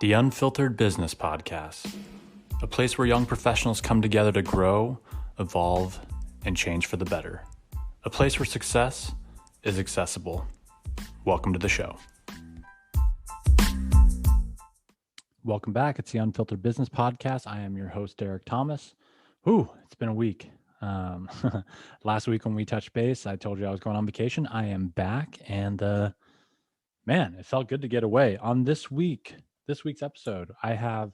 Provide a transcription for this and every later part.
The Unfiltered Business Podcast, a place where young professionals come together to grow, evolve, and change for the better. A place where success is accessible. Welcome to the show. Welcome back. It's the Unfiltered Business Podcast. I am your host, Derek Thomas. It's been a week. Last week when we touched base, I told you I was going on vacation. I am back, and man, it felt good to get away. On this week's episode, I have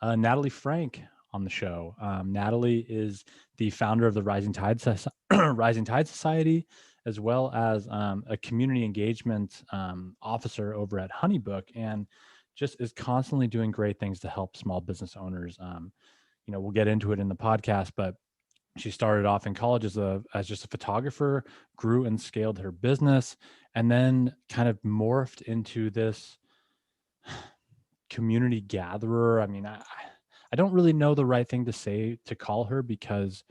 Natalie Frank on the show. Natalie is the founder of the Rising Tide Society, as well as a community engagement officer over at Honeybook, and just is constantly doing great things to help small business owners. We'll get into it in the podcast, but she started off in college as just a photographer, grew and scaled her business, and then kind of morphed into this community gatherer. I mean, I don't really know the right thing to say to call her, because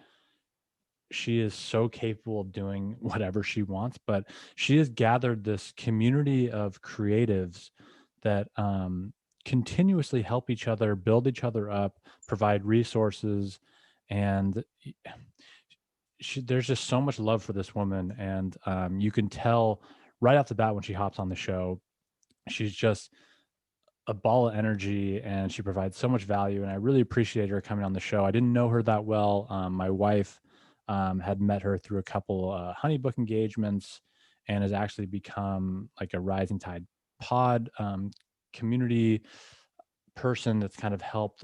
she is so capable of doing whatever she wants, but she has gathered this community of creatives that continuously help each other, build each other up, provide resources, and there's just so much love for this woman. And you can tell right off the bat when she hops on the show, she's just a ball of energy, and she provides so much value. And I really appreciate her coming on the show. I didn't know her that well. My wife had met her through a couple Honeybook engagements, and has actually become like a Rising Tide pod community person that's kind of helped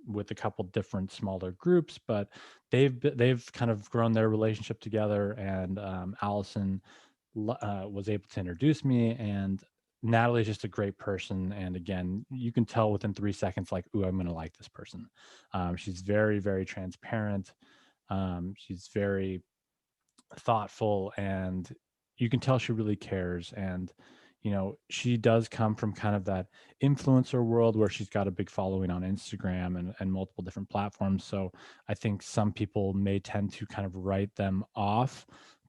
with a couple different smaller groups, but they've kind of grown their relationship together. And Allison was able to introduce me, and Natalie is just a great person. And again, you can tell within 3 seconds, like, ooh, I'm going to like this person. She's very, very transparent. She's very thoughtful, and you can tell she really cares. And she does come from kind of that influencer world where she's got a big following on Instagram and multiple different platforms. So I think some people may tend to kind of write them off,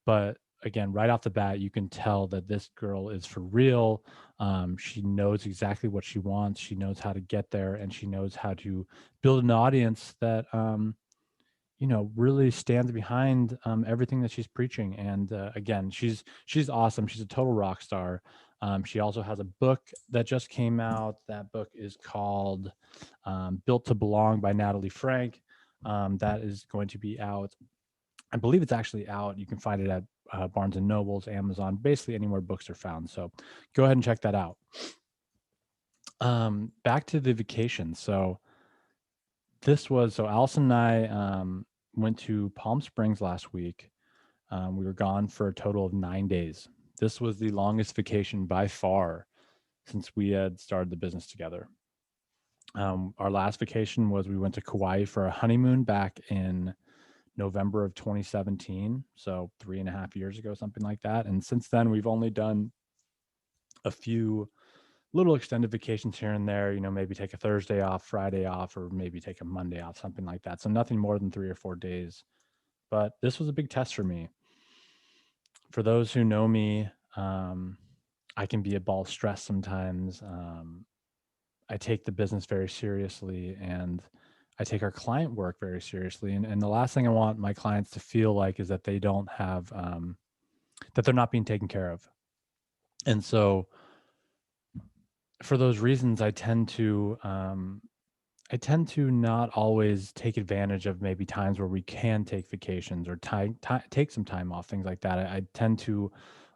but again, right off the bat, you can tell that this girl is for real. She knows exactly what she wants. She knows how to get there, and she knows how to build an audience that really stands behind everything that she's preaching. And again, she's awesome. She's a total rock star. She also has a book that just came out. That book is called Built to Belong by Natalie Frank. That is going to be out. I believe it's actually out. You can find it at Barnes & Nobles, Amazon, basically anywhere books are found. So go ahead and check that out. Back to the vacation. So Allison and I went to Palm Springs last week. We were gone for a total of 9 days. This was the longest vacation by far since we had started the business together. Our last vacation was we went to Kauai for a honeymoon back in November of 2017. So 3.5 years ago, something like that. And since then, we've only done a few little extended vacations here and there, maybe take a Thursday off, Friday off, or maybe take a Monday off, something like that. So nothing more than 3 or 4 days. But this was a big test for me. For those who know me, I can be a ball of stress sometimes. I take the business very seriously, and I take our client work very seriously. And the last thing I want my clients to feel like is that they don't have, that they're not being taken care of. And so for those reasons, I tend to not always take advantage of maybe times where we can take vacations or take some time off, things like that. I tend to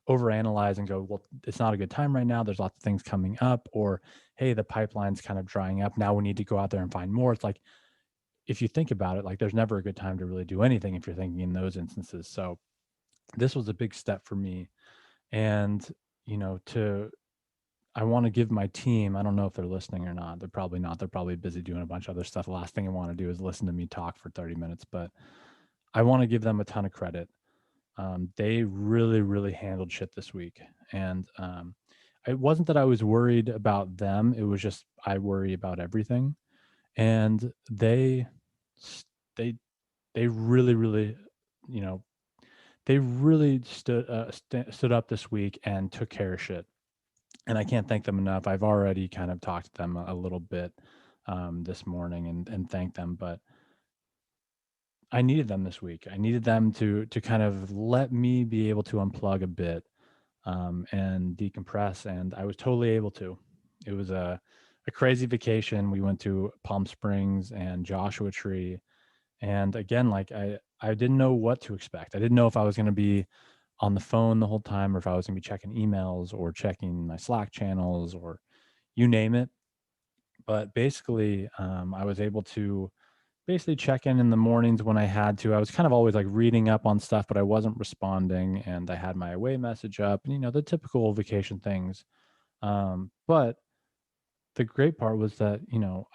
overanalyze and go, well, it's not a good time right now. There's lots of things coming up, or, hey, the pipeline's kind of drying up. Now we need to go out there and find more. It's like, if you think about it, like, there's never a good time to really do anything if you're thinking in those instances. So this was a big step for me. And, I want to give my team, I don't know if they're listening or not. They're probably not. They're probably busy doing a bunch of other stuff. The last thing I want to do is listen to me talk for 30 minutes, but I want to give them a ton of credit. They really, really handled shit this week. And it wasn't that I was worried about them. It was just, I worry about everything. And they really, really, they really stood up this week and took care of shit. And I can't thank them enough. I've already kind of talked to them a little bit this morning and thanked them, but I needed them this week. I needed them to kind of let me be able to unplug a bit and decompress, and I was totally able to. It was a crazy vacation. We went to Palm Springs and Joshua Tree, and again, like I didn't know what to expect. I didn't know if I was going to be on the phone the whole time, or if I was going to be checking emails or checking my Slack channels or you name it. But basically, I was able to basically check in the mornings when I had to. I was kind of always like reading up on stuff, but I wasn't responding, and I had my away message up, and the typical vacation things. But the great part was that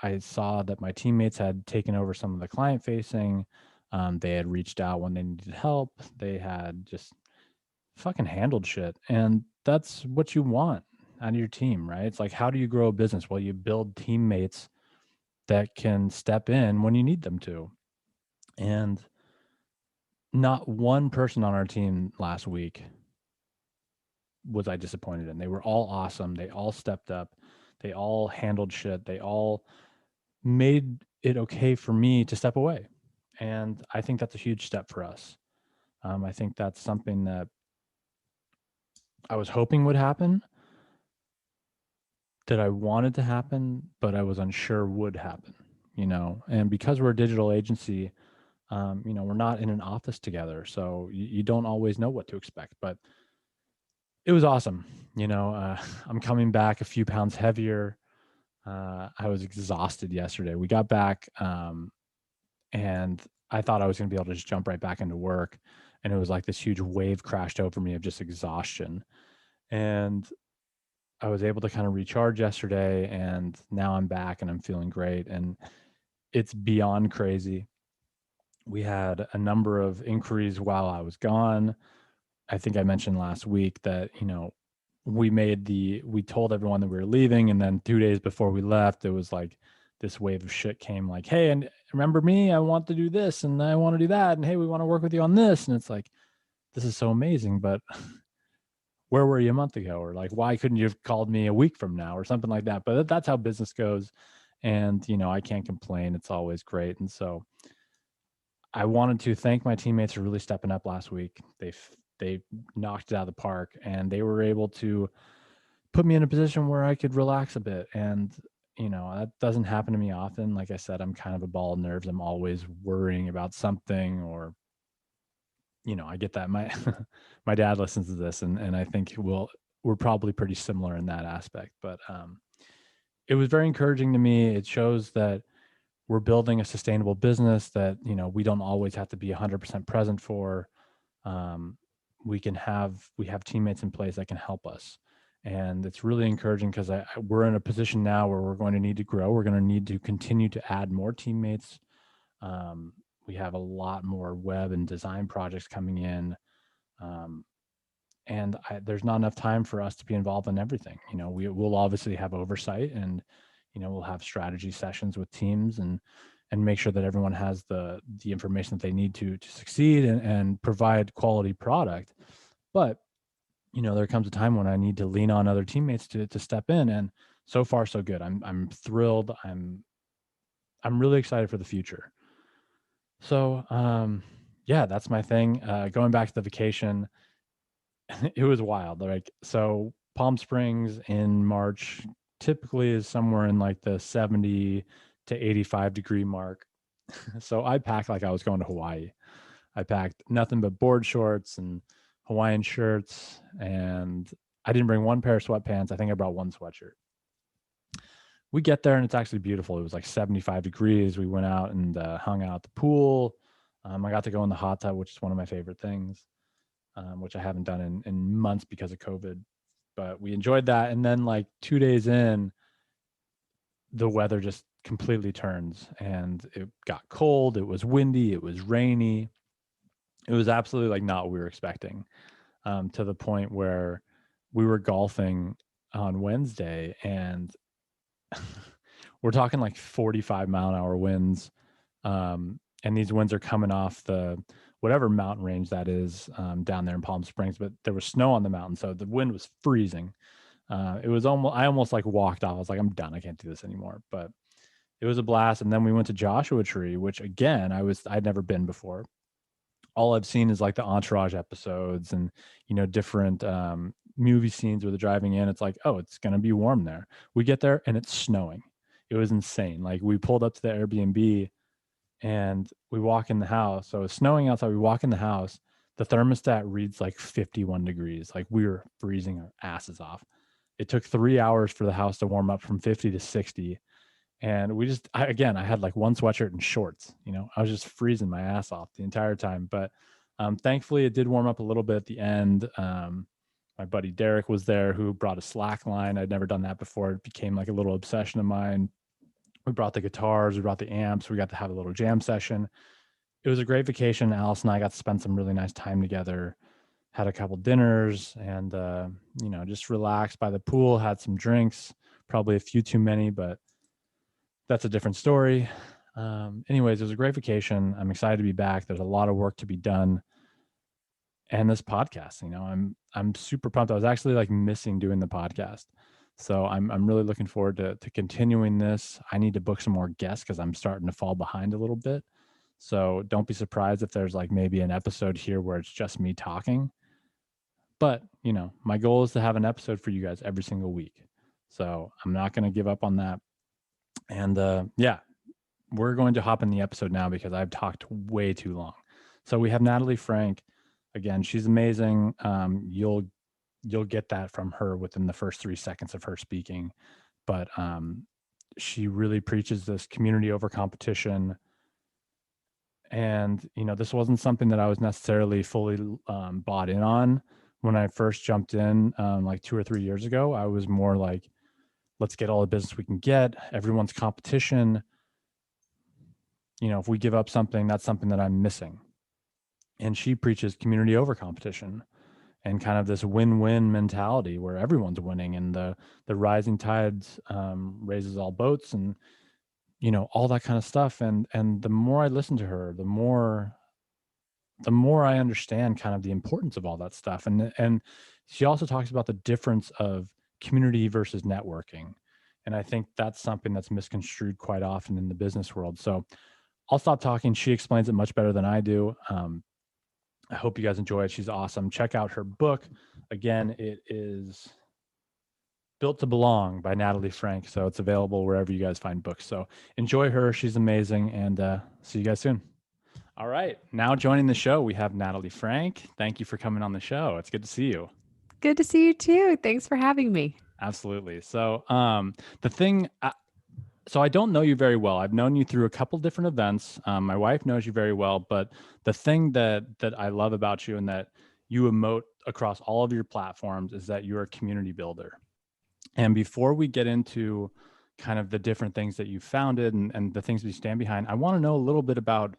I saw that my teammates had taken over some of the client facing. They had reached out when they needed help. They had just fucking handled shit, and that's what you want out of your team, right? It's like, how do you grow a business? Well, you build teammates that can step in when you need them to. And not one person on our team last week was I disappointed in. They were all awesome. They all stepped up. They all handled shit. They all made it okay for me to step away. And I think that's a huge step for us. I think that's something that I was hoping would happen, that I wanted to happen, but I was unsure would happen, And because we're a digital agency, we're not in an office together. So you don't always know what to expect, but it was awesome. I'm coming back a few pounds heavier. I was exhausted yesterday. We got back, and I thought I was going to be able to just jump right back into work. And it was like this huge wave crashed over me of just exhaustion. And I was able to kind of recharge yesterday, and now I'm back and I'm feeling great. And it's beyond crazy. We had a number of inquiries while I was gone. I think I mentioned last week that, we told everyone that we were leaving. And then 2 days before we left, it was like this wave of shit came like, hey, and remember me, I want to do this and I want to do that. And hey, we want to work with you on this. And it's like, this is so amazing, but where were you a month ago? Or like, why couldn't you have called me a week from now or something like that? But that's how business goes. And, I can't complain. It's always great. And so I wanted to thank my teammates for really stepping up last week. They knocked it out of the park, and they were able to put me in a position where I could relax a bit. And, that doesn't happen to me often. Like I said, I'm kind of a ball of nerves. I'm always worrying about something, or, I get that. My dad listens to this, and I think we're probably pretty similar in that aspect. But it was very encouraging to me. It shows that we're building a sustainable business that, we don't always have to be 100% present for. Um, we have teammates in place that can help us. And it's really encouraging because we're in a position now where we're going to need to grow. We're going to need to continue to add more teammates. We have a lot more web and design projects coming in. Um, and there's not enough time for us to be involved in everything. We'll obviously have oversight, and we'll have strategy sessions with teams, and make sure that everyone has the information that they need to succeed and provide quality product. But there comes a time when I need to lean on other teammates to step in, and so far so good. I'm thrilled. I'm really excited for the future. So yeah, that's my thing. Going back to the vacation, it was wild. Like, so Palm Springs in March typically is somewhere in like the 70 to 85-degree mark. So I packed like I was going to Hawaii. I packed nothing but board shorts and Hawaiian shirts, and I didn't bring one pair of sweatpants. I think I brought one sweatshirt. We get there and it's actually beautiful. It was like 75 degrees. We went out and hung out at the pool. I got to go in the hot tub, which is one of my favorite things, which I haven't done in months because of COVID. But we enjoyed that. And then like 2 days in, the weather just completely turns, and it got cold. It was windy. It was rainy. It was absolutely like not what we were expecting, to the point where we were golfing on Wednesday, and we're talking like 45-mile-an-hour winds. And these winds are coming off the whatever mountain range that is, down there in Palm Springs, but there was snow on the mountain. So the wind was freezing. It was almost, I almost like walked off. I was like, I'm done. I can't do this anymore. But it was a blast. And then we went to Joshua Tree, which again, I'd never been before. All I've seen is like the Entourage episodes and, different movie scenes where they're driving in. It's like, oh, it's going to be warm there. We get there and it's snowing. It was insane. Like we pulled up to the Airbnb and we walk in the house. So it's snowing outside. We walk in the house. The thermostat reads like 51 degrees. Like we were freezing our asses off. It took 3 hours for the house to warm up from 50 to 60. And I had like one sweatshirt and shorts, I was just freezing my ass off the entire time. But thankfully it did warm up a little bit at the end. My buddy Derek was there, who brought a slack line. I'd never done that before. It became like a little obsession of mine. We brought the guitars, we brought the amps, we got to have a little jam session. It was a great vacation. Alice and I got to spend some really nice time together, had a couple dinners, and, just relaxed by the pool, had some drinks, probably a few too many, but that's a different story. Anyways, it was a great vacation. I'm excited to be back. There's a lot of work to be done. And this podcast, I'm super pumped. I was actually like missing doing the podcast. So I'm really looking forward to continuing this. I need to book some more guests because I'm starting to fall behind a little bit. So don't be surprised if there's like maybe an episode here where it's just me talking. But, my goal is to have an episode for you guys every single week. So I'm not going to give up on that. And we're going to hop in the episode now because I've talked way too long. So we have Natalie Frank. Again, she's amazing. You'll get that from her within the first 3 seconds of her speaking. But she really preaches this community over competition. And, this wasn't something that I was necessarily fully bought in on when I first jumped in like 2 or 3 years ago. I was more like, let's get all the business we can get. Everyone's competition. If we give up something, that's something that I'm missing. And she preaches community over competition and kind of this win-win mentality where everyone's winning, and the rising tides raises all boats, and, all that kind of stuff. And the more I listen to her, the more I understand kind of the importance of all that stuff. And she also talks about the difference of community versus networking. And I think that's something that's misconstrued quite often in the business world. So I'll stop talking. She explains it much better than I do. I hope you guys enjoy it. She's awesome. Check out her book. Again, it is Built to Belong by Natalie Frank. So it's available wherever you guys find books. So enjoy her. She's amazing. And see you guys soon. All right. Now joining the show, we have Natalie Frank. Thank you for coming on the show. It's good to see you. Good to see you too. Thanks for having me. Absolutely. So so I don't know you very well. I've known you through a couple different events. My wife knows you very well, but the thing that I love about you and that you emote across all of your platforms is that you're a community builder. And before we get into kind of the different things that you founded and the things we stand behind, I want to know a little bit about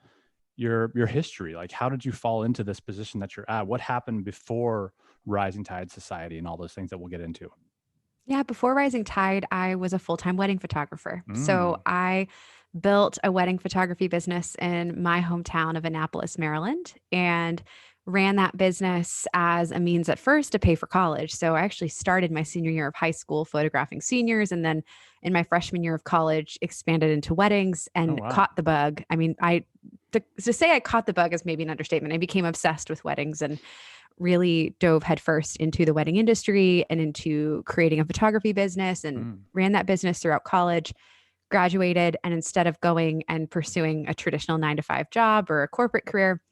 your history. Like, how did you fall into this position that you're at? What happened before Rising Tide Society and all those things that we'll get into? Yeah, before Rising Tide, I was a full-time wedding photographer. So I built a wedding photography business in my hometown of Annapolis, Maryland, and ran that business as a means at first to pay for college. So I actually started my senior year of high school photographing seniors, and then in my freshman year of college expanded into weddings and caught the bug. I mean, to say I caught the bug is maybe an understatement. I became obsessed with weddings and really dove headfirst into the wedding industry and into creating a photography business, and ran that business throughout college, graduated. And instead of going and pursuing a traditional 9-to-5 job or a corporate career,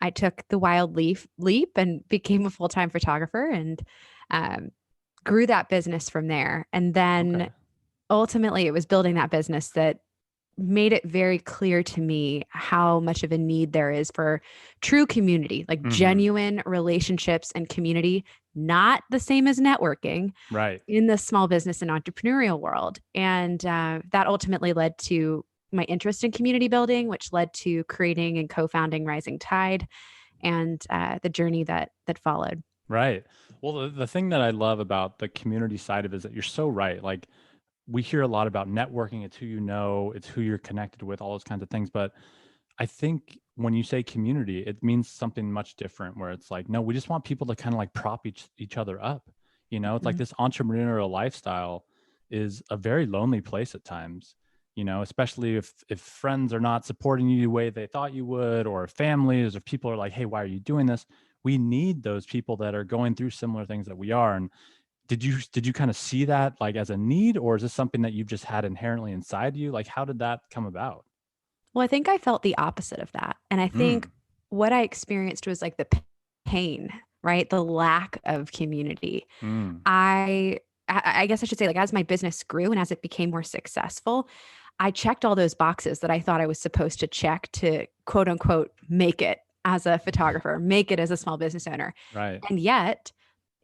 I took the wild leap and became a full-time photographer, and grew that business from there. And then ultimately it was building that business that made it very clear to me how much of a need there is for true community, like genuine relationships and community, not the same as networking, right, in the small business and entrepreneurial world. And that ultimately led to my interest in community building, which led to creating and co-founding Rising Tide, and the journey that followed. Right. Well, the thing that I love about the community side of it is that you're so right. Like, we hear a lot about networking. It's who you know, it's who you're connected with, all those kinds of things. But I think when you say community, it means something much different, where it's like, no, we just want people to kind of like prop each other up. It's like this entrepreneurial lifestyle is a very lonely place at times, especially if friends are not supporting you the way they thought you would, or families, or people are like, hey, why are you doing this? We need those people that are going through similar things that we are. And did you kind of see that like as a need, or is this something that you've just had inherently inside you? Like, how did that come about? Well, I think I felt the opposite of that. And I think Mm, what I experienced was like the pain, right? The lack of community. mm, I guess I should say, like, as my business grew and as it became more successful, I checked all those boxes that I thought I was supposed to check to quote unquote make it as a photographer, make it as a small business owner. right. And yet,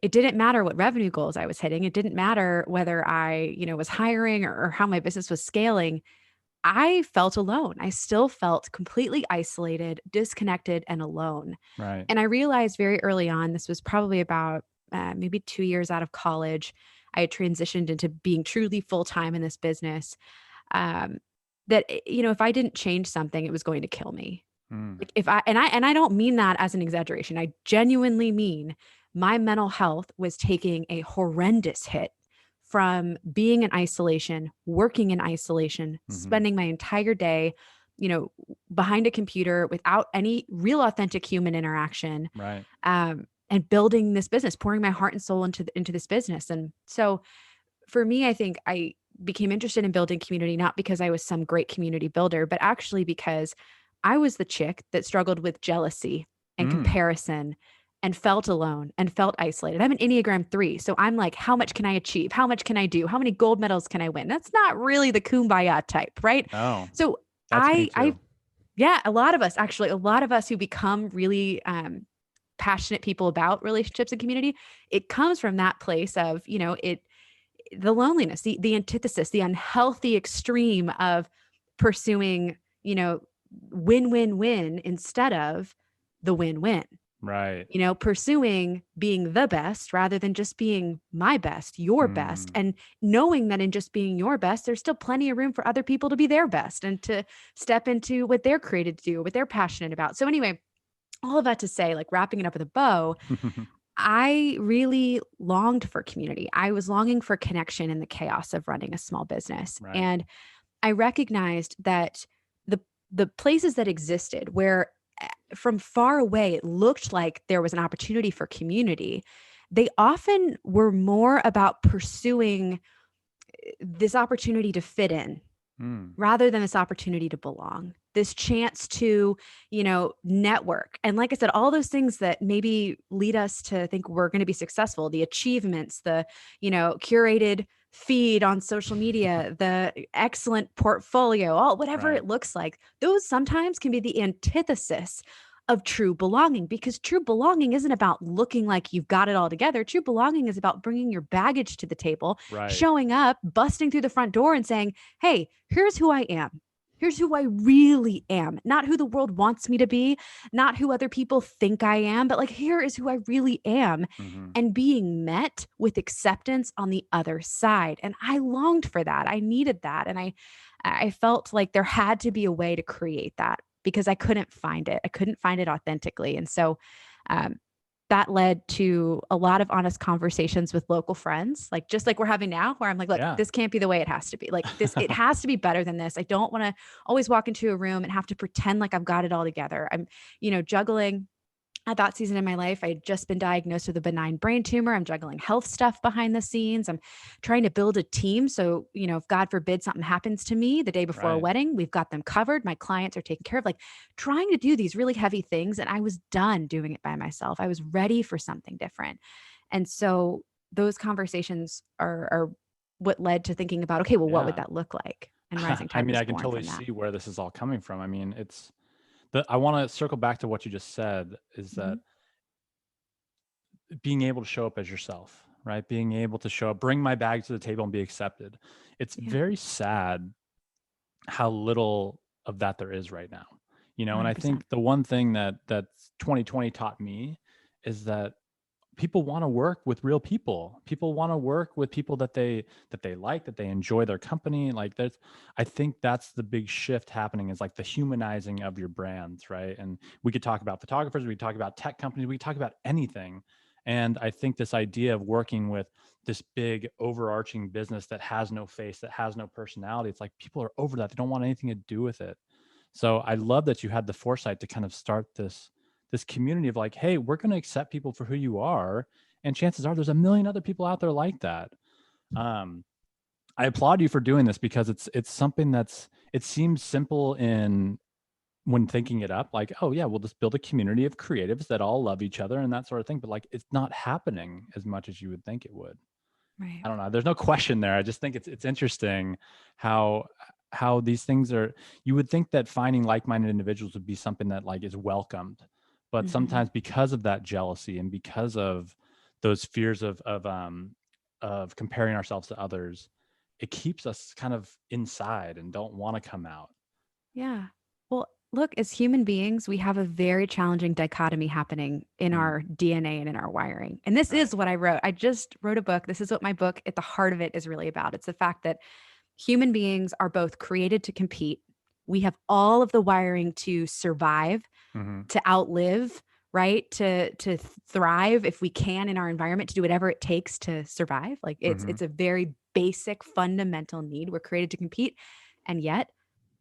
it didn't matter what revenue goals I was hitting. It didn't matter whether I, was hiring or how my business was scaling. I felt alone. I still felt completely isolated, disconnected, and alone. Right. And I realized very early on, this was probably about maybe 2 years out of college, I had transitioned into being truly full time in this business. Um, that if I didn't change something, it was going to kill me. Mm, Like if I don't mean that as an exaggeration. I genuinely mean my mental health was taking a horrendous hit from being in isolation, working in isolation, mm-hmm. spending my entire day, you know, behind a computer without any real authentic human interaction, Right. and building this business, pouring my heart and soul into this business. And so for me, I think I became interested in building community, not because I was some great community builder, but actually because I was the chick that struggled with jealousy and Mm, comparison and felt alone and felt isolated. I'm an Enneagram 3. So I'm like, how much can I achieve? How much can I do? How many gold medals can I win? That's not really the kumbaya type, right? no, So that's me I, too. yeah, a lot of us actually, a lot of us who become really passionate people about relationships and community, it comes from that place of, the loneliness, the antithesis, the unhealthy extreme of pursuing, win-win-win instead of the win-win. Right. Pursuing being the best rather than just being my best, your best, Mm, and knowing that in just being your best, there's still plenty of room for other people to be their best and to step into what they're created to do, what they're passionate about. So anyway, all of that to say, like wrapping it up with a bow, I really longed for community. I was longing for connection in the chaos of running a small business. right. And I recognized that the the places that existed where from far away it looked like there was an opportunity for community, they often were more about pursuing this opportunity to fit in Mm, rather than this opportunity to belong, this chance to, network. And like I said, all those things that maybe lead us to think we're going to be successful, the achievements, the, curated feed on social media, the excellent portfolio, all whatever right. it looks like, those sometimes can be the antithesis of true belonging, because true belonging isn't about looking like you've got it all together. True belonging is about bringing your baggage to the table, Right. showing up, busting through the front door and saying, hey, here's who I am. Here's who I really am, not who the world wants me to be, not who other people think I am, but like, here is who I really am. Hmm. And being met with acceptance on the other side. And I longed for that. I needed that. And I felt like there had to be a way to create that because I couldn't find it. I couldn't find it authentically. And so, um, that led to a lot of honest conversations with local friends, like just like we're having now, where I'm like, look, Yeah. this can't be the way it has to be. Like this, it has to be better than this. I don't want to always walk into a room and have to pretend like I've got it all together. I'm, juggling at that season in my life. I had just been diagnosed with a benign brain tumor. I'm juggling health stuff behind the scenes. I'm trying to build a team. So, if God forbid something happens to me the day before a Right. wedding, we've got them covered. My clients are taken care of, like trying to do these really heavy things. And I was done doing it by myself. I was ready for something different. And so those conversations are what led to thinking about, okay, well, what would Yeah. that look like? And Rising I Tide mean, was I can born totally from that. see where this is all coming from. I mean, I want to circle back to what you just said, is that Mhm. being able to show up as yourself, right? Being able to show up, bring my bag to the table and be accepted. It's Yeah, very sad how little of that there is right now. And I 100%. think the one thing that 2020 taught me is that people want to work with real people. People want to work with people that they like, that they enjoy their company. Like there's I think that's the big shift happening, is like the humanizing of your brands, right? And we could talk about photographers, we could talk about tech companies, we could talk about anything. And I think this idea of working with this big overarching business that has no face, that has no personality, it's like people are over that. They don't want anything to do with it. So I love that you had the foresight to kind of start this community of like, hey, we're going to accept people for who you are, and chances are there's a million other people out there like that. um I applaud you for doing this because it's something it seems simple in when thinking it up, like, oh yeah, we'll just build a community of creatives that all love each other and that sort of thing, but like it's not happening as much as you would think it would. Right. I don't know. There's no question there. I just think it's interesting how these things are. You would think that finding like-minded individuals would be something that like is welcomed, but Hmm. sometimes because of that jealousy and because of those fears of comparing ourselves to others, it keeps us kind of inside and don't want to come out. Yeah. Well, look, as human beings, we have a very challenging dichotomy happening in Mm, our DNA and in our wiring. And this right. is what I wrote. I just wrote a book. This is what my book at the heart of it is really about. It's the fact that human beings are both created to compete. We have all of the wiring to survive, Hmm. to outlive, right? To thrive if we can in our environment, to do whatever it takes to survive. Like Hmm. it's a very basic fundamental need. We're created to compete. And yet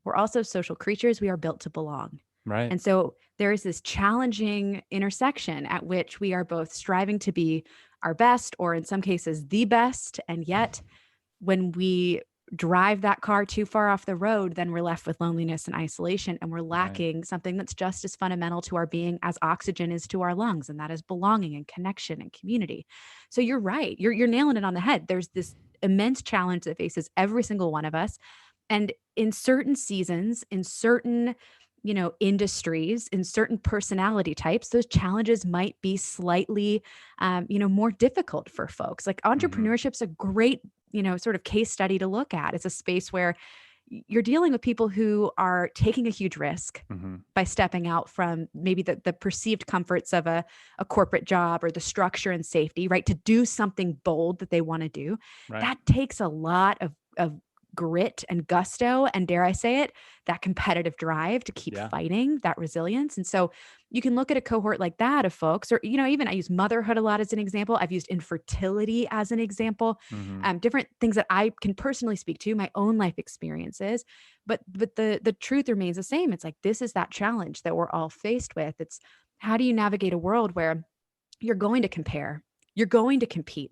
we're also social creatures. We are built to belong. Right. And so there is this challenging intersection at which we are both striving to be our best, or in some cases, the best. And yet, when we drive that car too far off the road, then we're left with loneliness and isolation. And we're Right. lacking something that's just as fundamental to our being as oxygen is to our lungs. And that is belonging and connection and community. So you're right. You're nailing it on the head. There's this immense challenge that faces every single one of us. And in certain seasons, in certain, industries, in certain personality types, those challenges might be slightly, more difficult for folks. Like Hmm. entrepreneurship's a great, sort of case study to look at. It's a space where you're dealing with people who are taking a huge risk Hmm. by stepping out from maybe the perceived comforts of a corporate job or the structure and safety, right? To do something bold that they want to do. Right. That takes a lot of grit and gusto, and dare I say it, that competitive drive to keep Yeah. fighting, that resilience. And so you can look at a cohort like that of folks, or, even I use motherhood a lot as an example. I've used infertility as an example, Hmm. different things that I can personally speak to, my own life experiences. But the truth remains the same. It's like this is that challenge that we're all faced with. It's how do you navigate a world where you're going to compare, you're going to compete,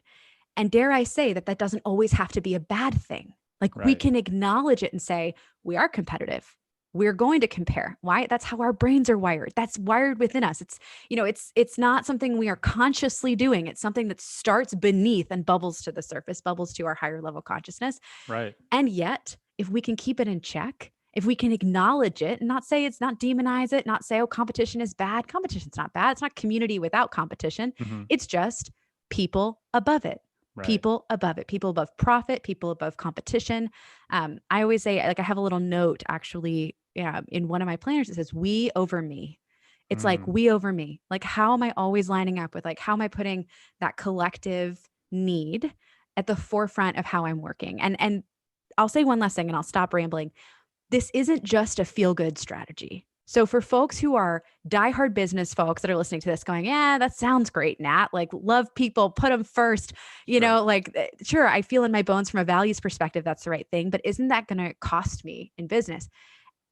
and dare I say that that doesn't always have to be a bad thing. Like we Right. can acknowledge it and say, we are competitive. We're going to compare. Why? That's how our brains are wired. That's wired within us. It's not something we are consciously doing. It's something that starts beneath and bubbles to the surface, bubbles to our higher level consciousness. Right. And yet, if we can keep it in check, if we can acknowledge it and not say it's not demonize it, not say, oh, competition is bad. Competition's not bad. It's not community without competition. Hmm. It's just people above it. Right. People above it, people above profit, people above competition. I always say, like, I have a little note actually, yeah, in one of my planners. It says, we over me. It's like Mm. we over me. Like, how am I always lining up with, like, how am I putting that collective need at the forefront of how I'm working? And I'll say one last thing and I'll stop rambling. This isn't just a feel good strategy. So for folks who are diehard business folks that are listening to this going, yeah, that sounds great, Nat, like love people, put them first, Sure. sure, I feel in my bones from a values perspective, that's the right thing, but isn't that going to cost me in business?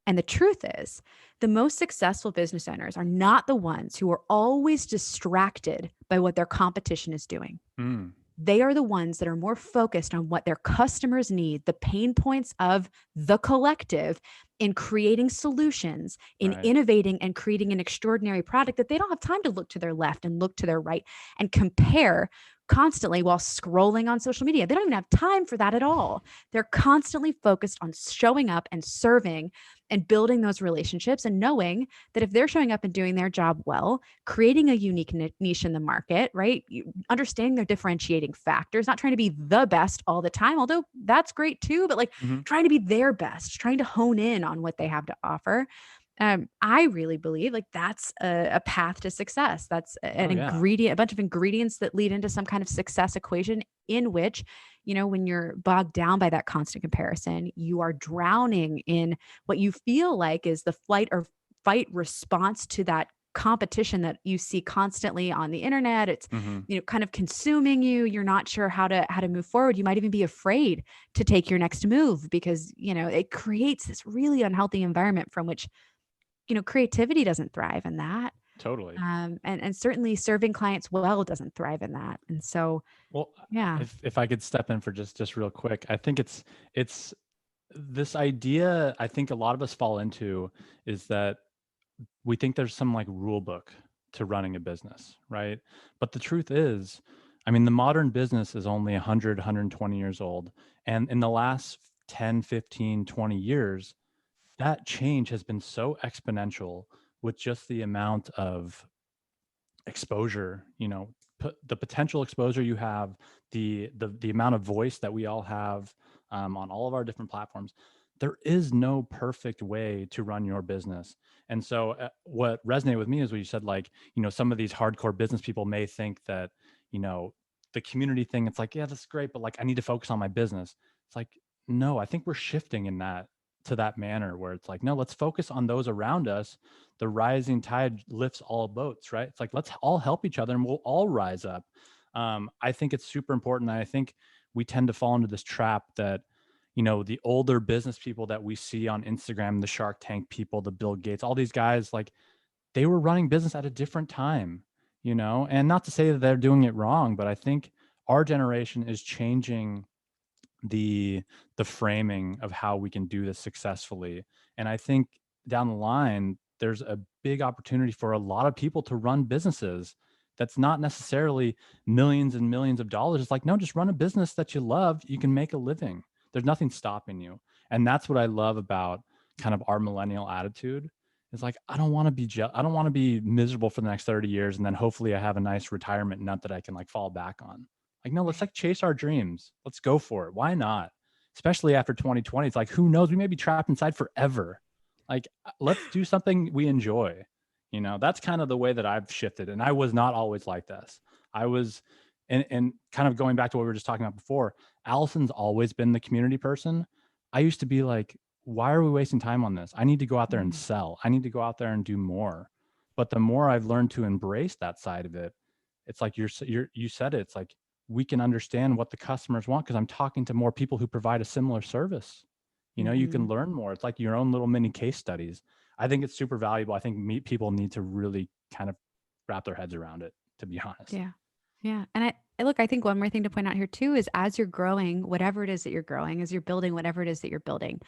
And the truth is, the most successful business owners are not the ones who are always distracted by what their competition is doing. Mm. They are the ones that are more focused on what their customers need, the pain points of the collective, in creating solutions, in Right. innovating and creating an extraordinary product, that they don't have time to look to their left and look to their right and compare constantly while scrolling on social media. They don't even have time for that at all. They're constantly focused on showing up and serving and building those relationships and knowing that if they're showing up and doing their job well, creating a unique niche in the market, right? Understanding their differentiating factors, not trying to be the best all the time, although that's great too, but like Hmm. trying to be their best, trying to hone in on what they have to offer. I really believe like that's a path to success. That's an Oh yeah. ingredient, a bunch of ingredients that lead into some kind of success equation in which, when you're bogged down by that constant comparison, you are drowning in what you feel like is the flight or fight response to that competition that you see constantly on the internet. It's, Mm-hmm. kind of consuming you. You're not sure how to move forward. You might even be afraid to take your next move because, it creates this really unhealthy environment from which, creativity doesn't thrive in that. Totally. And certainly serving clients well doesn't thrive in that. And so, Well, yeah. if I could step in for just real quick, I think it's this idea I think a lot of us fall into is that we think there's some like rule book to running a business, right? But the truth is, I mean, the modern business is only 100, 120 years old. And in the last 10, 15, 20 years, that change has been so exponential with just the amount of exposure, the potential exposure you have, the amount of voice that we all have on all of our different platforms. There is no perfect way to run your business. And so what resonated with me is what you said, like, some of these hardcore business people may think that, the community thing, it's like, yeah, that's great, but like, I need to focus on my business. It's like, no, I think we're shifting in that to that manner where it's like, no, let's focus on those around us. The rising tide lifts all boats, right? It's like, let's all help each other and we'll all rise up. I think it's super important. And I think we tend to fall into this trap that, the older business people that we see on Instagram, the Shark Tank people, the Bill Gates, all these guys, like they were running business at a different time, and not to say that they're doing it wrong, but I think our generation is changing the framing of how we can do this successfully. And I think down the line, there's a big opportunity for a lot of people to run businesses that's not necessarily millions and millions of dollars. It's like, no, just run a business that you love. You can make a living. There's nothing stopping you. And that's what I love about kind of our millennial attitude. It's like, I don't want to be I don't want to be miserable for the next 30 years. And then hopefully I have a nice retirement nut that I can like fall back on. Like, no, let's like chase our dreams. Let's go for it. Why not? Especially after 2020. It's like, who knows? We may be trapped inside forever. Like, let's do something we enjoy. That's kind of the way that I've shifted. And I was not always like this. I was, and kind of going back to what we were just talking about before, Allison's always been the community person. I used to be like, why are we wasting time on this? I need to go out there and sell. I need to go out there and do more. But the more I've learned to embrace that side of it, it's like you said it. It's like we can understand what the customers want because I'm talking to more people who provide a similar service. You can learn more. It's like your own little mini case studies. I think it's super valuable. I think people need to really kind of wrap their heads around it, to be honest. Yeah. Yeah. And look, I think one more thing to point out here too is as you're growing, whatever it is that you're growing, as you're building whatever it is that you're building,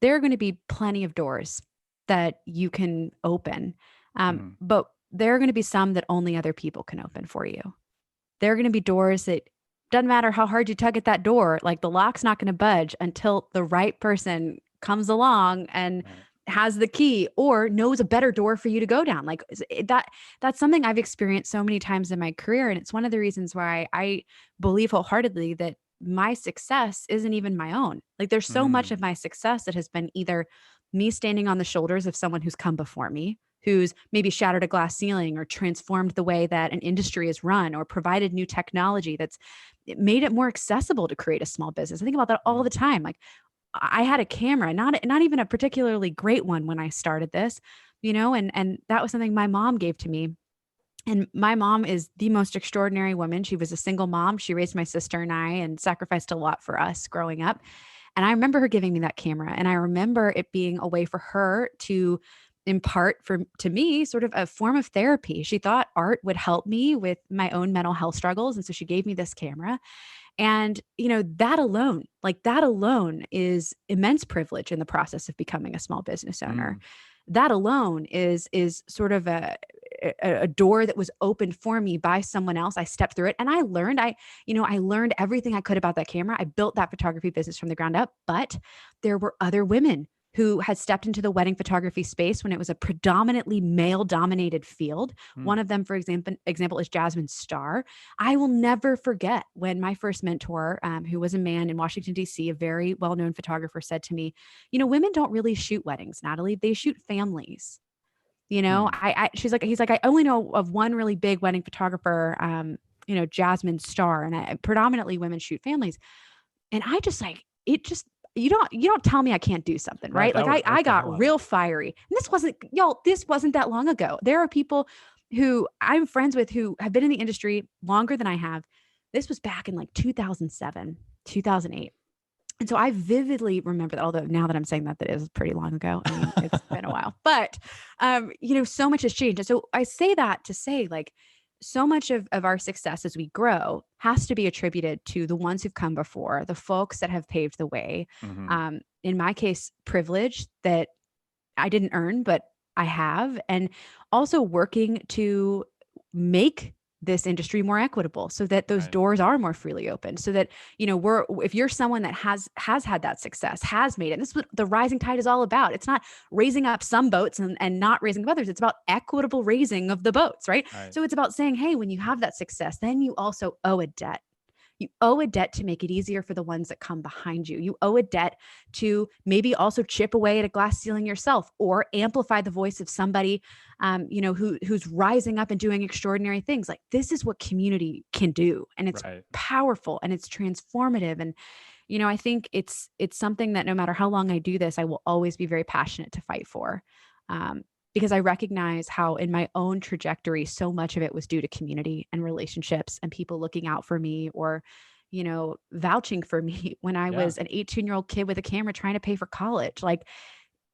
there are going to be plenty of doors that you can open. But there are going to be some that only other people can open for you. There are going to be doors that doesn't matter how hard you tug at that door, like the lock's not going to budge until the right person comes along and has the key or knows a better door for you to go down. Like that's something I've experienced so many times in my career. And it's one of the reasons why I believe wholeheartedly that my success isn't even my own. Like there's so much of my success that has been either me standing on the shoulders of someone who's come before me, who's maybe shattered a glass ceiling or transformed the way that an industry is run or provided new technology that's made it more accessible to create a small business. I think about that all the time. Like I had a camera, not even a particularly great one when I started this, and that was something my mom gave to me. And my mom is the most extraordinary woman. She was a single mom. She raised my sister and I and sacrificed a lot for us growing up. And I remember her giving me that camera. And I remember it being a way for her to impart to me sort of a form of therapy. She thought art would help me with my own mental health struggles. And so she gave me this camera. And, that alone is immense privilege in the process of becoming a small business owner. That alone is sort of a door that was opened for me by someone else. I stepped through it and I learned, I learned everything I could about that camera. I built that photography business from the ground up, but there were other women who had stepped into the wedding photography space when it was a predominantly male dominated field. One of them, for example, is Jasmine Starr. I will never forget when my first mentor, who was a man in Washington, D.C., a very well-known photographer, said to me, women don't really shoot weddings, Natalie. They shoot families. He's like, I only know of one really big wedding photographer, Jasmine Starr, and predominantly women shoot families. And I just like, you don't tell me I can't do something, Right. right? Like That would I irk the got hell out of real fiery. And this wasn't that long ago. There are people who I'm friends with who have been in the industry longer than I have. This was back in like 2007, 2008. And so I vividly remember that, although now that I'm saying that, that is pretty long ago. I mean, it's been a while, but, so much has changed. And so I say that to say, like, so much of our success as we grow has to be attributed to the ones who've come before, the folks that have paved the way. me. Hmm. In my case, privilege that I didn't earn, but I have, and also working to make this industry more equitable so that those Right. doors are more freely open, so that we're if you're someone that has had that success, has made it, and this is what the rising tide is all about. It's not raising up some boats and not raising up others. It's about equitable raising of the boats, right? Right. So it's about saying, hey, when you have that success, then you also owe a debt. You owe a debt to make it easier for the ones that come behind you. You owe a debt to maybe also chip away at a glass ceiling yourself, or amplify the voice of somebody, who's rising up and doing extraordinary things. Like, this is what community can do, and it's Right. powerful and it's transformative. And I think it's something that no matter how long I do this, I will always be very passionate to fight for. Um, because I recognize how in my own trajectory, so much of it was due to community and relationships and people looking out for me, or, vouching for me when I Yeah. was an 18-year-old kid with a camera trying to pay for college. Like,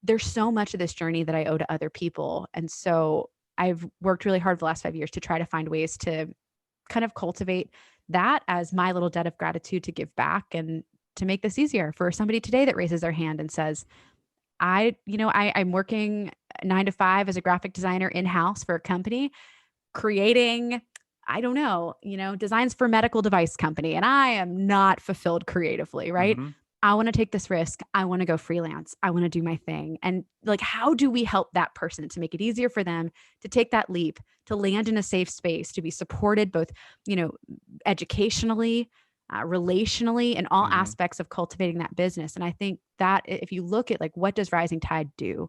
there's so much of this journey that I owe to other people. And so I've worked really hard the last 5 years to try to find ways to kind of cultivate that as my little debt of gratitude to give back, and to make this easier for somebody today that raises their hand and says, I'm working 9 to 5 as a graphic designer in-house for a company, creating, I don't know, designs for medical device company. And I am not fulfilled creatively, right? Hmm. I want to take this risk. I want to go freelance. I want to do my thing. And like, how do we help that person to make it easier for them to take that leap, to land in a safe space, to be supported both, you know, educationally, relationally, and all Hmm. aspects of cultivating that business. And I think that if you look at like, what does Rising Tide do?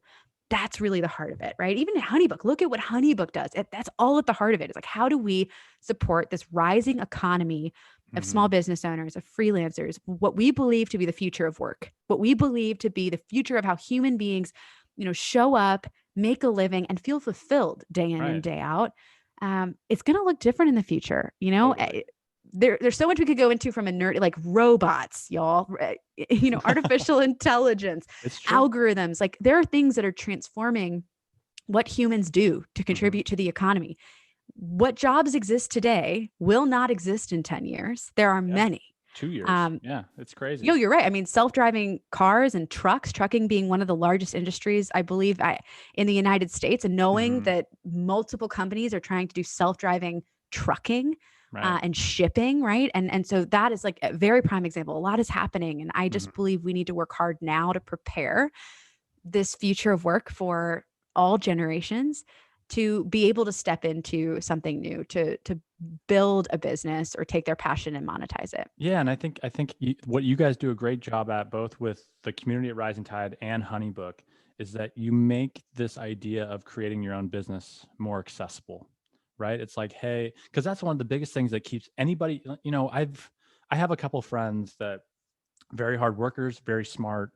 That's really the heart of it, right? Even Honeybook, look at what Honeybook does. That's all at the heart of it. It's like, how do we support this rising economy of Hmm. small business owners, of freelancers, what we believe to be the future of work, what we believe to be the future of how human beings, show up, make a living, and feel fulfilled day in and Right. day out. It's going to look different in the future. Totally. There's so much we could go into from a nerd, like robots, y'all, right? Artificial intelligence, It's true. algorithms. Like, there are things that are transforming what humans do to Hmm. contribute to the economy. What jobs exist today will not exist in 10 years. There are Yeah. many. 2 years. Um, Yeah. It's crazy. You're right. I mean, self-driving cars and trucking being one of the largest industries, I believe, in the United States, and knowing Hmm. that multiple companies are trying to do self-driving trucking, Right. and shipping, right? And so that is like a very prime example. A lot is happening, and I just Hmm. believe we need to work hard now to prepare this future of work for all generations, to be able to step into something new, to build a business or take their passion and monetize it. Yeah, and I think what you guys do a great job at, both with the community at Rising Tide and Honeybook, is that you make this idea of creating your own business more accessible, right? It's like, hey, because that's one of the biggest things that keeps anybody. I have a couple friends that very hard workers, very smart,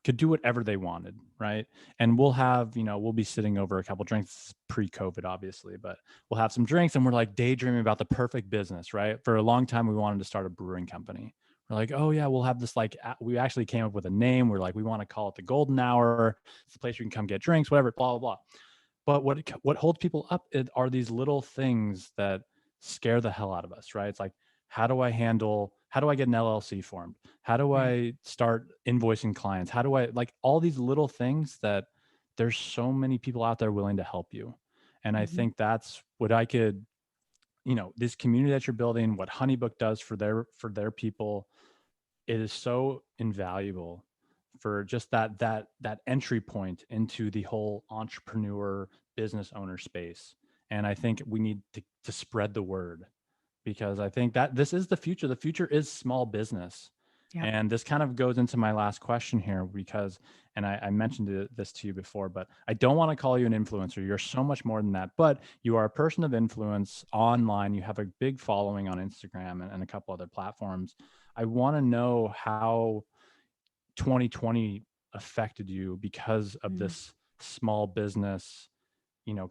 could do whatever they wanted, right? And we'll be sitting over a couple drinks pre-COVID, obviously, but we'll have some drinks and we're like daydreaming about the perfect business, right? For a long time, we wanted to start a brewing company. We're like, oh yeah, we'll have this we actually came up with a name. We're like, we want to call it the Golden Hour. It's a place you can come get drinks, whatever, blah, blah, blah. But what holds people up are these little things that scare the hell out of us, right? It's like, how do I get an LLC formed? How do Right. I start invoicing clients? How do I, like, all these little things that there's so many people out there willing to help you. And I Mhm. think that's what I could, this community that you're building, what Honeybook does for their people, it is so invaluable for just that entry point into the whole entrepreneur business owner space. And I think we need to spread the word, because I think that this is the future. The future is small business. Yep. And this kind of goes into my last question here, and I mentioned this to you before, but I don't want to call you an influencer. You're so much more than that, but you are a person of influence online. You have a big following on Instagram and a couple other platforms. I want to know how 2020 affected you because of this small business,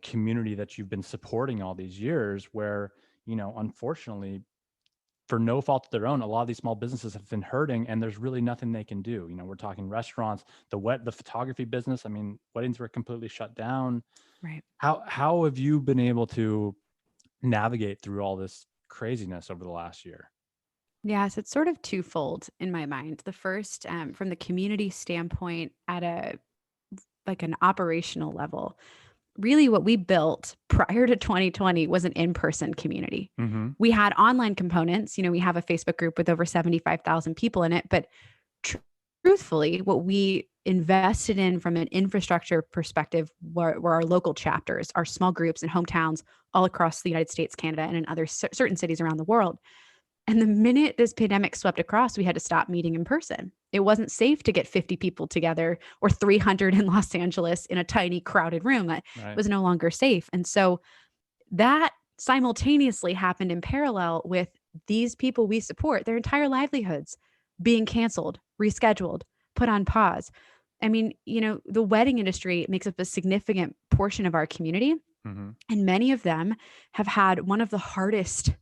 community that you've been supporting all these years, where, unfortunately, for no fault of their own, a lot of these small businesses have been hurting, and there's really nothing they can do. We're talking restaurants, the photography business. I mean, weddings were completely shut down. Right. How have you been able to navigate through all this craziness over the last year? Yes, it's sort of twofold in my mind. The first, from the community standpoint, at an operational level, really what we built prior to 2020 was an in-person community. Mm-hmm. We had online components. We have a Facebook group with over 75,000 people in it, but truthfully, what we invested in from an infrastructure perspective were our local chapters, our small groups and hometowns all across the United States, Canada, and in other certain cities around the world. And the minute this pandemic swept across, we had to stop meeting in person. It wasn't safe to get 50 people together or 300 in Los Angeles in a tiny crowded room. That Right. was no longer safe. And so that simultaneously happened in parallel with these people we support, their entire livelihoods being canceled, rescheduled, put on pause. I mean, the wedding industry makes up a significant portion of our community. Mm-hmm. And many of them have had one of the hardest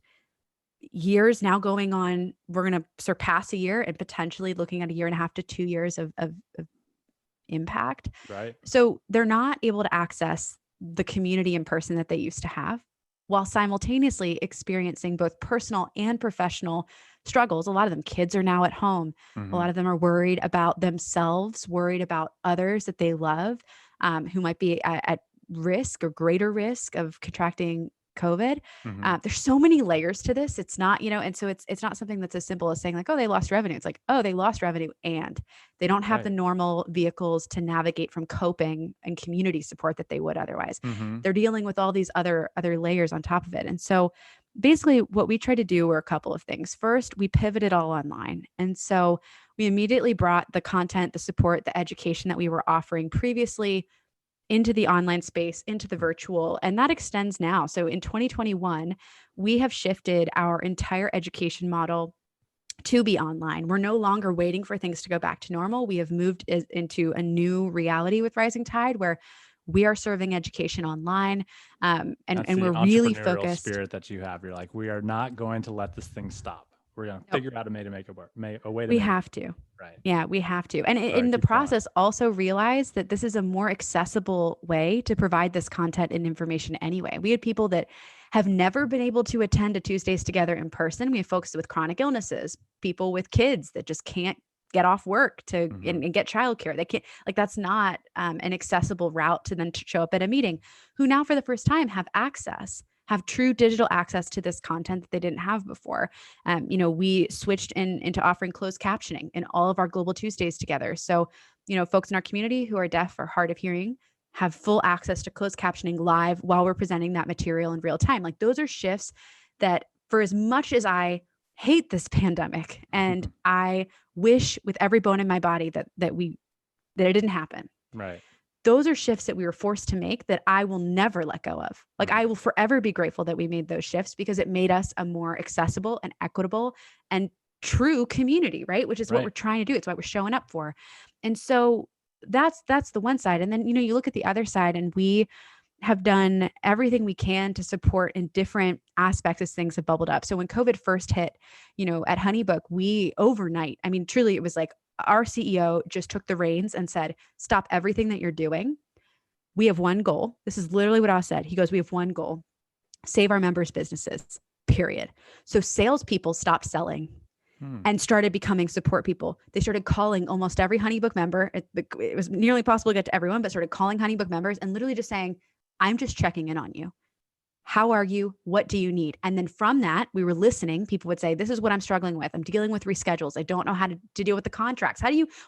years now going on. We're going to surpass a year and potentially looking at a year and a half to 2 years of impact. Right. So they're not able to access the community in person that they used to have, while simultaneously experiencing both personal and professional struggles. A lot of them kids are now at home. Mm-hmm. A lot of them are worried about themselves, worried about others that they love, who might be at risk or greater risk of contracting COVID. Mm-hmm. There's so many layers to this. It's not, and so it's not something that's as simple as saying like, oh, they lost revenue. It's like, oh, they lost revenue and they don't have Right. the normal vehicles to navigate from coping and community support that they would otherwise. Mm-hmm. They're dealing with all these other layers on top of it. And so basically what we tried to do were a couple of things. First, we pivoted all online. And so we immediately brought the content, the support, the education that we were offering previously into the online space, into the virtual, and that extends now. So in 2021, we have shifted our entire education model to be online. We're no longer waiting for things to go back to normal. We have moved into a new reality with Rising Tide, where we are serving education online, and we're really focused. Spirit that you have. You're like, we are not going to let this thing stop. We're going to figure out a way to make it work. We have to. Right. Yeah, we have to. And in the process, also realize that this is a more accessible way to provide this content and information anyway. We had people that have never been able to attend a Tuesdays Together in person. We have folks with chronic illnesses, people with kids that just can't get off work to and get childcare. They can't, like, that's not an accessible route to then show up at a meeting, who now for the first time have true digital access to this content that they didn't have before. We switched into offering closed captioning in all of our Global Tuesdays Together. So, folks in our community who are deaf or hard of hearing have full access to closed captioning live while we're presenting that material in real time. Like, those are shifts that, for as much as I hate this pandemic and I wish with every bone in my body that it didn't happen. Right. Those are shifts that we were forced to make that I will never let go of. Like, I will forever be grateful that we made those shifts, because it made us a more accessible and equitable and true community, right? Which is what we're trying to do. It's what we're showing up for. And so that's the one side. And then, you look at the other side, and we have done everything we can to support in different aspects as things have bubbled up. So when COVID first hit, at Honeybook, we overnight, I mean, truly it was like, our CEO just took the reins and said, stop everything that you're doing. We have one goal. This is literally what I said. He goes, we have one goal: save our members' businesses, period. So salespeople stopped selling and started becoming support people. They started calling almost every Honeybook member. It was nearly possible to get to everyone, but started calling Honeybook members and literally just saying, I'm just checking in on you. How are you? What do you need? And then from that, we were listening. People would say, this is what I'm struggling with. I'm dealing with reschedules. I don't know how to deal with the contracts.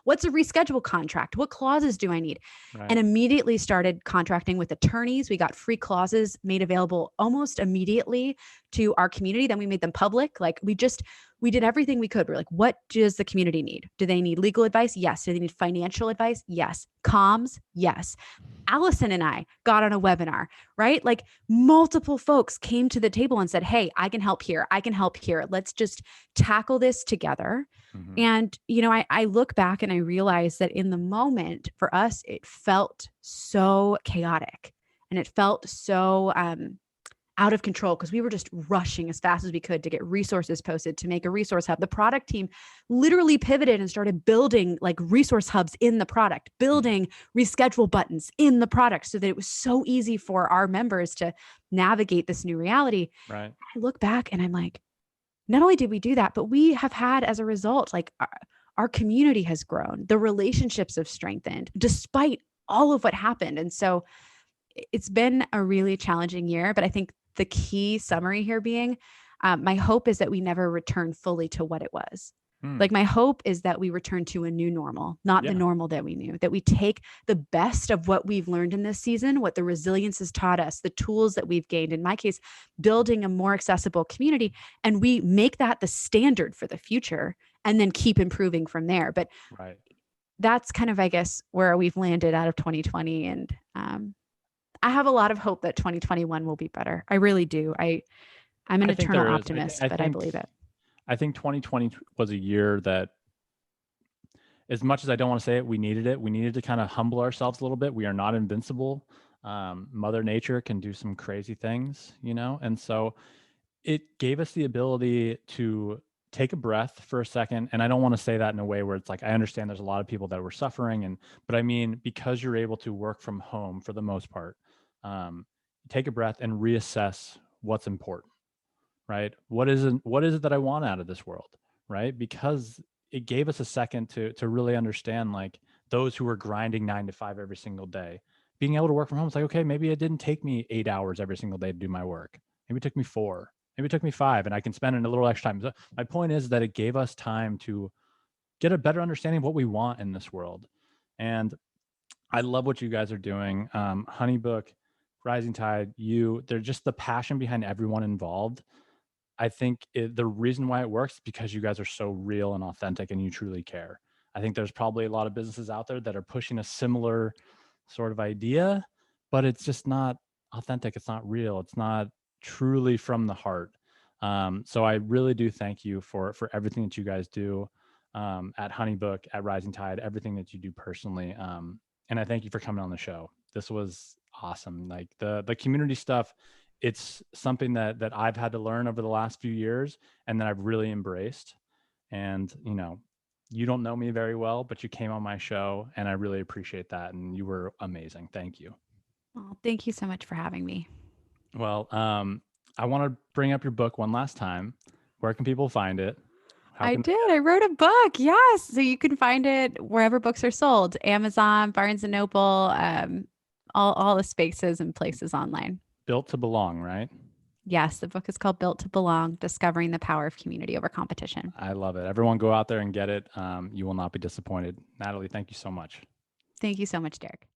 What's a reschedule contract? What clauses do I need? Right. And immediately started contracting with attorneys. We got free clauses made available almost immediately to our community. Then we made them public. Like, we did everything we could. We're like, what does the community need? Do they need legal advice? Yes. Do they need financial advice? Yes. Comms? Yes. Allison and I got on a webinar, right? Like, multiple folks came to the table and said, hey, I can help here. I can help here. Let's just tackle this together. Mm-hmm. And, I look back and I realize that in the moment for us, it felt so chaotic and it felt so out of control because we were just rushing as fast as we could to get resources posted to make a resource hub. The product team literally pivoted and started building like resource hubs in the product, building reschedule buttons in the product so that it was so easy for our members to navigate this new reality. Right. I look back and I'm like, not only did we do that, but we have had as a result, like our community has grown, the relationships have strengthened despite all of what happened. And so it's been a really challenging year, but I think the key summary here being my hope is that we never return fully to what it was. Like my hope is that we return to a new normal, not the normal that we knew, that we take the best of what we've learned in this season, what the resilience has taught us, the tools that we've gained, in my case, building a more accessible community, and we make that the standard for the future and then keep improving from there. But that's kind of, I guess, where we've landed out of 2020. And I have a lot of hope that 2021 will be better. I really do. I'm an eternal optimist, but I believe it. I think 2020 was a year that, as much as I don't want to say it, we needed it. We needed to kind of humble ourselves a little bit. We are not invincible. Mother Nature can do some crazy things, and so it gave us the ability to take a breath for a second. And I don't want to say that in a way where it's like, I understand there's a lot of people that were suffering, but I mean, because you're able to work from home for the most part, take a breath and reassess what's important. Right? What is it that I want out of this world? Right? Because it gave us a second to really understand, like, those who were grinding 9 to 5 every single day, being able to work from home. It's like, okay, maybe it didn't take me 8 hours every single day to do my work. Maybe it took me 4, maybe it took me 5, and I can spend in a little extra time. So my point is that it gave us time to get a better understanding of what we want in this world. And I love what you guys are doing. Honeybook, Rising Tide, they're just the passion behind everyone involved. I think the reason why it works is because you guys are so real and authentic and you truly care. I think there's probably a lot of businesses out there that are pushing a similar sort of idea, but it's just not authentic. It's not real. It's not truly from the heart. So I really do thank you for everything that you guys do at Honeybook, at Rising Tide, everything that you do personally. And I thank you for coming on the show. This was awesome. Like the community stuff, it's something that I've had to learn over the last few years and that I've really embraced. And, you don't know me very well, but you came on my show and I really appreciate that. And you were amazing. Thank you. Well, thank you so much for having me. Well, I want to bring up your book one last time. Where can people find it? I did. I wrote a book. Yes. So you can find it wherever books are sold, Amazon, Barnes and Noble, all the spaces and places online. Built to Belong, right? Yes. The book is called Built to Belong, Discovering the Power of Community Over Competition. I love it. Everyone go out there and get it. You will not be disappointed. Natalie, thank you so much. Thank you so much, Derek.